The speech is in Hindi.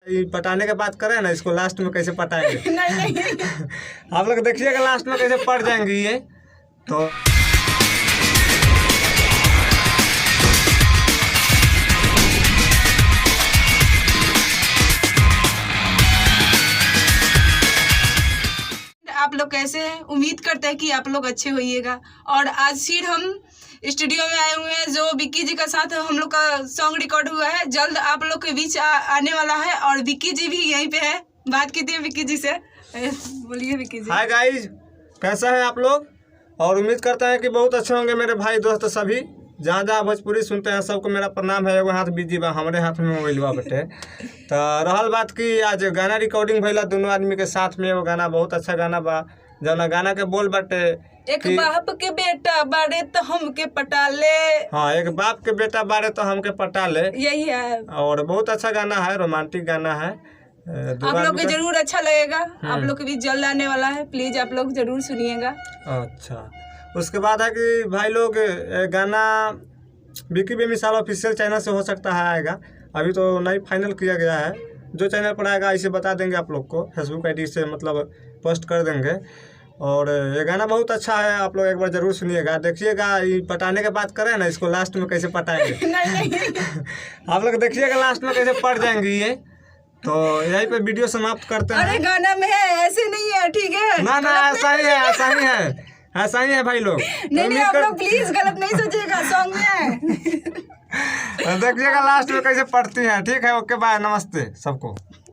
ये पटाने के बात करें ना, इसको लास्ट में कैसे पटाएंगे नहीं आप लोग देखिएगा लास्ट में कैसे पड़ जाएंगी ये। तो आप लोग कैसे हैं? उम्मीद करते हैं कि आप लोग अच्छे होइएगा। और आज फिर हम स्टूडियो में आए हुए हैं, जो विक्की जी का साथ हम लोग का सॉन्ग रिकॉर्ड हुआ है, जल्द आप लोग के बीच आने वाला है। और विक्की जी भी यहीं पे है, बात कीजिए विक्की जी से। बोलिए विक्की जी। हाय गाइज, कैसा है आप लोग? और उम्मीद करते हैं कि बहुत अच्छे होंगे मेरे भाई दोस्त सभी। जहाँ जहाँ भोजपुरी सुनते हैं सबको मेरा प्रणाम है। एगो हाथ बिजी बा, हमारे हाथ में मोबाइल बा बटे। तो रहल बात की आज गाना रिकॉर्डिंग भइला दोनों आदमी के साथ में। एगो गाना बहुत अच्छा गाना बा, जौना गाना के बोल बटे एक बाप के बेटा बाड़े तो हमके पटा ले। हाँ, एक बाप के बेटा बाड़े तो हमके पटा ले, यही है। और बहुत अच्छा गाना है, रोमांटिक गाना है। आप लोग को जरूर अच्छा लगेगा। आप लोग के बीच जल्द आने वाला है, प्लीज आप लोग जरूर सुनिएगा। अच्छा, उसके बाद है कि भाई लोग गाना विक्की बेमिसाल ऑफिशियल चैनल से हो सकता है आएगा, अभी तो नहीं फाइनल किया गया है। जो चैनल पर आएगा इसे बता देंगे आप लोग को, फेसबुक आईडी से मतलब पोस्ट कर देंगे। और ये गाना बहुत अच्छा है, आप लोग एक बार जरूर सुनिएगा, देखिएगा। ये पटाने के बात करें ना, इसको लास्ट में कैसे पटाएंगे नहीं आप लोग देखिएगा लास्ट में कैसे पड़ जाएंगी ये। तो यहीं पे वीडियो समाप्त करते हैं। अरे गाना में है, ऐसे नहीं है, ठीक है ना ना, ऐसा ही है, ऐसा ही है, ऐसा ही है भाई लोग। नहीं आप लोग प्लीज गलत नहीं सोचिएगा, सॉन्ग में है। देखिएगा लास्ट में कैसे पढ़ती हैं। ठीक है, ओके बाय, नमस्ते सबको।